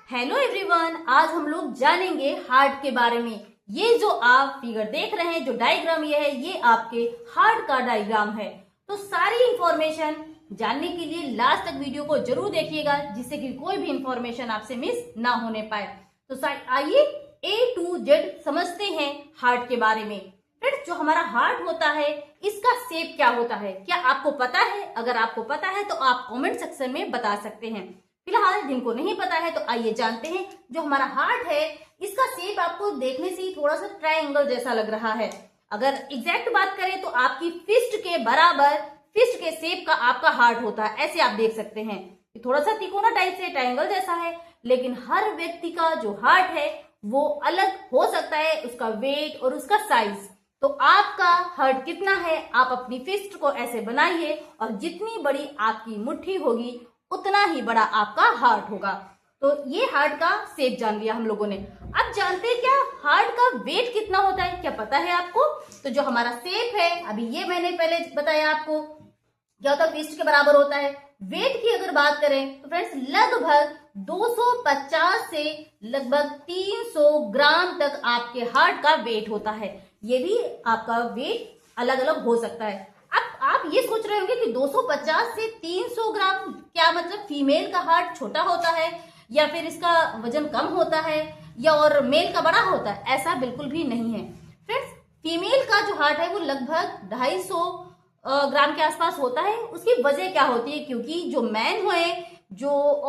Hello everyone, आज हम लोग जानेंगे हार्ट के बारे में। ये जो आप फिगर देख रहे हैं, जो डायग्राम ये है, ये आपके हार्ट का डायग्राम है। तो सारी इंफॉर्मेशन जानने के लिए लास्ट तक वीडियो को जरूर देखिएगा, जिससे कि कोई भी इंफॉर्मेशन आपसे मिस ना होने पाए। तो आइए A to Z समझते हैं हार्ट के बारे में। फ्रेंड्स, जो हमारा हार्ट होता है, इसका शेप क्या होता है, क्या आपको पता है? अगर आपको पता है तो आप कमेंट सेक्शन में बता सकते हैं। फिलहाल जिनको नहीं पता है तो आइए जानते हैं। जो हमारा हार्ट है, इसका शेप आपको देखने से ही थोड़ा सा ट्रायंगल जैसा लग रहा है। अगर एग्जैक्ट बात करें तो आपकी फिस्ट के बराबर, फिस्ट के शेप का आपका हार्ट होता है। ऐसे आप देख सकते हैं, थोड़ा सा तिकोना टाइप से ट्रायंगल जैसा है। लेकिन हर व्यक्ति का जो हार्ट है वो अलग हो सकता है, उसका वेट और उसका साइज। तो आपका हार्ट कितना है, आप अपनी फिस्ट को ऐसे बनाइए और जितनी बड़ी आपकी मुट्ठी होगी उतना ही बड़ा आपका हार्ट होगा। तो ये हार्ट का शेप जान लिया हम लोगों ने। अब जानते हैं क्या हार्ट का वेट कितना होता है, क्या पता है आपको? तो जो हमारा शेप है, अभी ये मैंने पहले बताया आपको, क्या होता है, फिस्ट के बराबर होता है। वेट की अगर बात करें तो फ्रेंड्स लगभग 250 से लगभग 300 ग्राम तक आपके हार्ट का वेट होता है। ये भी आपका वेट अलग अलग हो सकता है। अब आप ये सोच रहे होंगे कि 250 से 300 ग्राम, क्या मतलब फीमेल का हार्ट छोटा होता है या फिर इसका वजन कम होता है या और मेल का बड़ा होता है? ऐसा बिल्कुल भी नहीं है फ्रेंड्स। फीमेल का जो हार्ट है वो लगभग 250 ग्राम के आसपास होता है। उसकी वजह क्या होती है? क्योंकि जो मैन हुए, जो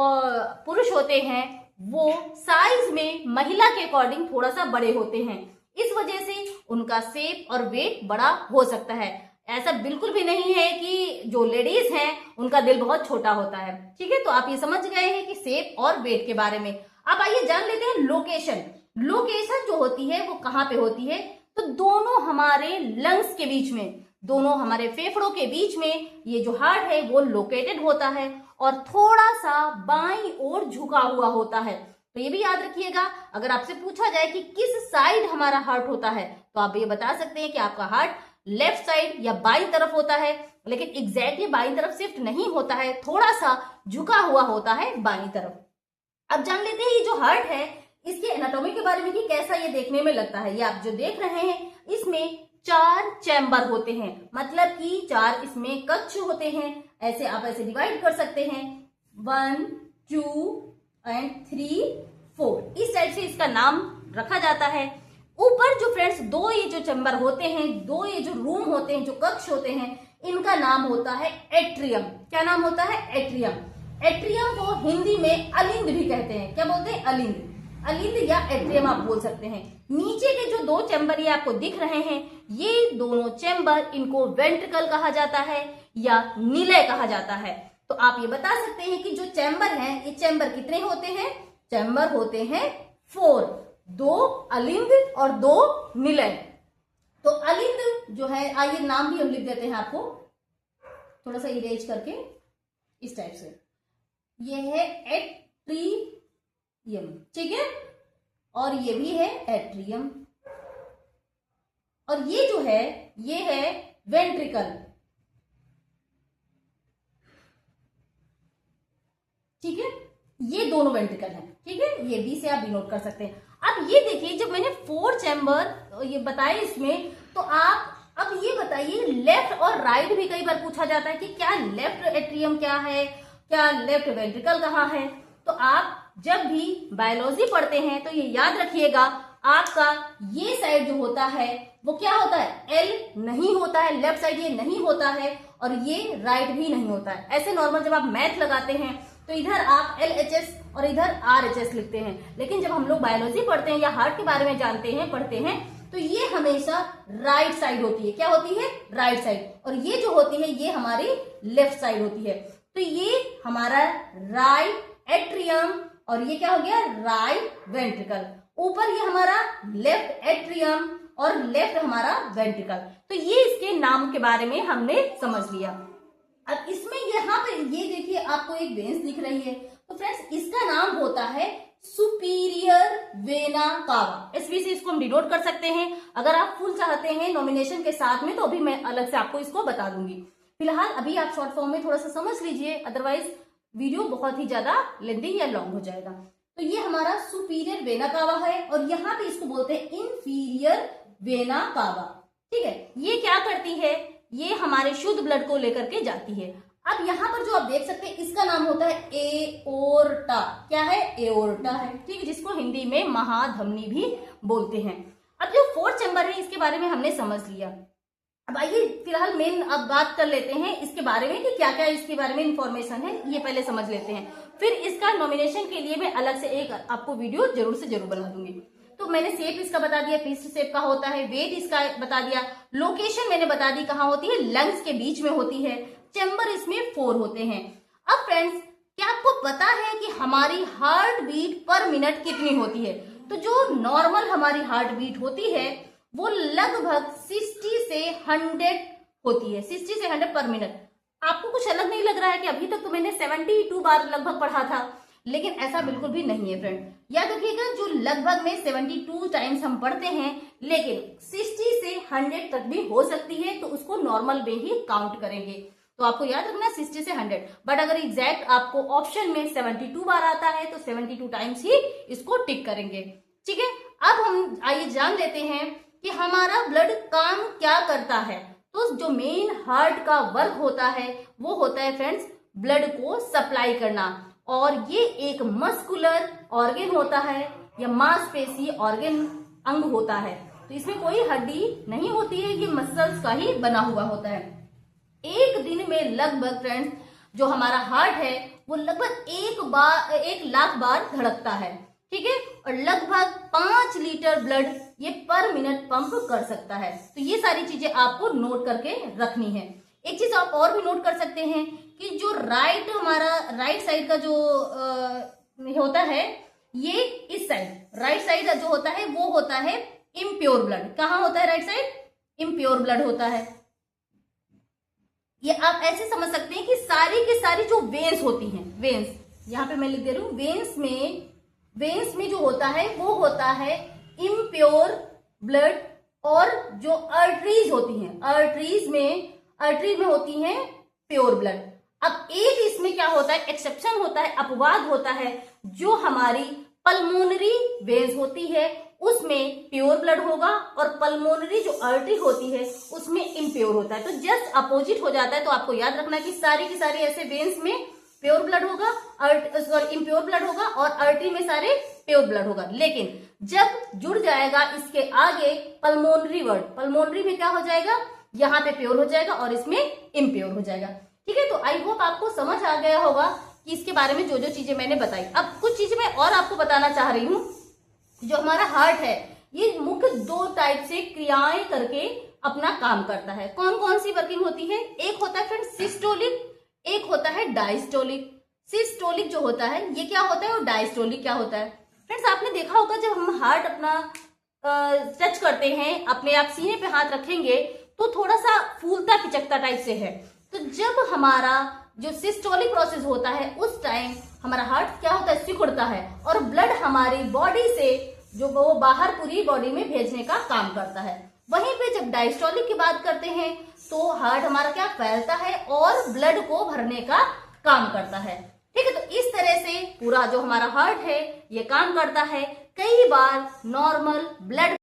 पुरुष होते हैं, वो साइज में महिला के अकॉर्डिंग थोड़ा सा बड़े होते हैं। इस वजह से उनका शेप और वेट बड़ा हो सकता है। ऐसा बिल्कुल भी नहीं है कि जो लेडीज हैं उनका दिल बहुत छोटा होता है। ठीक है, तो आप ये समझ गए हैं कि शेप और वेट के बारे में। अब आइए जान लेते हैं लोकेशन। लोकेशन जो होती है वो कहाँ पे होती है? तो दोनों हमारे लंग्स के बीच में, दोनों हमारे फेफड़ों के बीच में ये जो हार्ट है वो लोकेटेड होता है और थोड़ा सा बाईं ओर झुका हुआ होता है। तो ये भी याद रखिएगा, अगर आपसे पूछा जाए कि किस साइड हमारा हार्ट होता है तो आप ये बता सकते हैं कि आपका हार्ट लेफ्ट साइड या बाईं तरफ होता है। लेकिन एग्जैक्टली बाईं तरफ शिफ्ट नहीं होता है, थोड़ा सा झुका हुआ होता है बाईं तरफ। अब जान लेते हैं ये जो हार्ट है, इसके एनाटॉमी के बारे में कि कैसा ये देखने में लगता है। ये आप जो देख रहे हैं, इसमें 4 चैम्बर होते हैं, मतलब कि 4 इसमें कक्ष होते हैं। ऐसे आप ऐसे डिवाइड कर सकते हैं, 1 2 एंड 3 4। इस टाइप से इसका नाम रखा जाता है। ऊपर जो फ्रेंड्स 2 ये जो चैम्बर होते हैं, 2 ये जो रूम होते हैं, जो कक्ष होते हैं, इनका नाम होता है एट्रियम। क्या नाम होता है? एट्रियम। एट्रियम को हिंदी में अलिंद भी कहते हैं। क्या बोलते हैं? अलिंद। अलिंद या एट्रियम आप बोल सकते हैं। नीचे के जो 2 चैम्बर ये आपको दिख रहे हैं, ये दोनों चैम्बर, इनको वेंट्रिकल कहा जाता है या निलय कहा जाता है। तो आप ये बता सकते हैं कि जो चैम्बर हैं, ये चैम्बर कितने होते हैं? चैम्बर होते हैं 4, 2 अलिंद और 2 निलय। तो अलिंद जो है, आइए नाम भी हम लिख देते हैं आपको, थोड़ा सा इरेज करके इस टाइप से। ये है एट्रियम, ठीक है, और ये भी है एट्रियम। और ये जो है, ये है वेंट्रिकल। ठीक है, ये दोनों वेंट्रिकल हैं। ठीक है, ये बी से आप डिनोट कर सकते हैं। अब ये देखिए, जब मैंने 4 चैम्बर ये बताए इसमें, तो आप अब ये बताइए, लेफ्ट और राइट भी कई बार पूछा जाता है कि क्या लेफ्ट एट्रियम क्या है, क्या लेफ्ट वेंट्रिकल कहाँ है। तो आप जब भी बायोलॉजी पढ़ते हैं तो ये याद रखिएगा, आपका ये साइड जो होता है वो क्या होता है? एल नहीं होता है, लेफ्ट साइड ये नहीं होता है, और ये राइट भी नहीं होता है। ऐसे नॉर्मल जब आप मैथ लगाते हैं तो इधर आप LHS और इधर RHS लिखते हैं। लेकिन जब हम लोग बायोलॉजी पढ़ते हैं या हार्ट के बारे में जानते हैं, पढ़ते हैं, तो ये हमेशा राइट साइड होती है। क्या होती है? Right side. और ये जो होती है ये हमारी लेफ्ट साइड होती है। तो ये हमारा राइट एट्रियम और ये क्या हो गया? Right ventricle. ऊपर ये हमारा लेफ्ट एट्रियम और लेफ्ट हमारा वेंट्रिकल। तो ये इसके नाम के बारे में हमने समझ लिया। अब इसमें यहाँ पे ये देखिए, आपको एक वेन्स दिख रही है, तो फ्रेंड्स इसका नाम होता है सुपीरियर वेना कावा। एसवी से इसको हम डिनोट कर सकते हैं। अगर आप फुल चाहते हैं नॉमिनेशन के साथ में तो अभी मैं अलग से आपको इसको बता दूंगी। फिलहाल अभी आप शॉर्ट फॉर्म में थोड़ा सा समझ लीजिए, अदरवाइज वीडियो बहुत ही ज्यादा लेंथी या लॉन्ग हो जाएगा। तो ये हमारा सुपीरियर वेना कावा है और यहाँ पे इसको बोलते हैं इंफीरियर वेना कावा। ठीक है, ये क्या करती है, ये हमारे शुद्ध ब्लड को लेकर के जाती है। अब यहाँ पर जो आप देख सकते हैं इसका नाम होता है एओर्टा। क्या है, एओर्टा है। ठीक है, जिसको हिंदी में महाधमनी भी बोलते हैं। अब जो फोर्थ चैम्बर है इसके बारे में हमने समझ लिया। अब आइए फिलहाल मेन अब बात कर लेते हैं इसके बारे में कि क्या क्या इसके बारे में इंफॉर्मेशन है, ये पहले समझ लेते हैं। फिर इसका नॉमिनेशन के लिए मैं अलग से एक आपको वीडियो जरूर से जरूर बना दूंगी। तो मैंने शेप इसका बता दिया, फिस्ट शेप का होता है, वेट इसका बता दिया, लोकेशन मैंने बता दी कहाँ होती है, लंग्स के बीच में होती है, चैम्बर इसमें 4 होते हैं। अब फ्रेंड्स, क्या आपको पता है कि हमारी हार्ट बीट पर मिनट कितनी होती है? तो जो नॉर्मल हमारी हार्ट बीट होती है वो लगभग 60 से 100 होती है, 60 से 100 पर मिनट। आपको कुछ अलग नहीं लग रहा है कि अभी तक तो मैंने 72 बार लगभग पढ़ा था, लेकिन ऐसा बिल्कुल भी नहीं है फ्रेंड। याद रखिएगा, जो लगभग में 72 टाइम्स हम पढ़ते हैं, लेकिन 60 से 100 तक भी हो सकती है, तो उसको नॉर्मल में ही काउंट करेंगे। तो आपको याद रखना 60 से 100। बट अगर एग्जैक्ट आपको ऑप्शन में 72 बार आता है तो 72 टाइम्स ही इसको टिक करेंगे। ठीक है, अब हम आइए जान लेते हैं कि हमारा ब्लड काम क्या करता है। तो जो मेन हार्ट का वर्क होता है वो होता है फ्रेंड्स ब्लड को सप्लाई करना, और ये एक मस्कुलर ऑर्गन होता है या मांसपेशी ऑर्गन अंग होता है। तो इसमें कोई हड्डी नहीं होती है, ये मसल्स का ही बना हुआ होता है। एक दिन में लगभग फ्रेंड्स जो हमारा हार्ट है वो लगभग 1 लाख बार धड़कता है। ठीक है, और लगभग 5 लीटर ब्लड ये पर मिनट पंप कर सकता है। तो ये सारी चीजें आपको नोट करके रखनी है। एक चीज आप और भी नोट कर सकते हैं कि जो राइट साइड का जो होता है, ये इस साइड राइट साइड जो होता है वो होता है इम्प्योर ब्लड। कहाँ होता है राइट साइड? इम्प्योर ब्लड होता है। ये आप ऐसे समझ सकते हैं कि सारी की सारी जो वेन्स होती हैं, वेन्स यहाँ पे मैं लिख दे रही हूँ, वेन्स में जो होता है वो होता है इम्प्योर ब्लड, और जो आर्टरीज होती हैं, आर्टरी में होती हैं प्योर ब्लड। अब एक इसमें क्या होता है, एक्सेप्शन होता है, अपवाद होता है, जो हमारी पल्मोनरी वेन्स होती है उसमें प्योर ब्लड होगा, और पल्मोनरी जो आर्टरी होती है उसमें इम्प्योर होता है। तो जस्ट अपोजिट हो जाता है। तो आपको याद रखना कि सारी की सारी ऐसे वेन्स में प्योर ब्लड होगा, इम्प्योर ब्लड होगा, और आर्टरी में सारे प्योर ब्लड होगा। लेकिन जब जुड़ जाएगा इसके आगे पल्मोनरी वर्ड, पल्मोनरी में क्या हो जाएगा, यहाँ पे प्योर हो जाएगा और इसमें इम्प्योर हो जाएगा। ठीक है, तो आई होप आपको समझ आ गया होगा कि इसके बारे में जो जो चीजें मैंने बताई। अब कुछ चीजें मैं और आपको बताना चाह रही हूँ। जो हमारा हार्ट है ये मुख्य 2 टाइप से क्रियाएं करके अपना काम करता है। कौन कौन सी वर्किंग होती है? एक होता है फ्रेंड सिस्टोलिक, एक होता है डायस्टोलिक। सिस्टोलिक जो होता है ये क्या होता है, और डायस्टोलिक क्या होता है? फ्रेंड्स, आपने देखा होगा जब हम हार्ट अपना टच करते हैं, अपने आप सीने पे हाथ रखेंगे तो थोड़ा सा फूलता खिचकता टाइप से है। तो जब हमारा जो सिस्टोलिक प्रोसेस होता है उस टाइम हमारा हार्ट क्या होता है, सिकुड़ता है, और ब्लड हमारी बॉडी से जो वो बाहर पूरी बॉडी में भेजने का काम करता है। वहीं पे जब डायस्टोलिक की बात करते हैं तो हार्ट हमारा क्या फैलता है और ब्लड को भरने का काम करता है। ठीक है, तो इस तरह से पूरा जो हमारा हार्ट है ये काम करता है। कई बार नॉर्मल ब्लड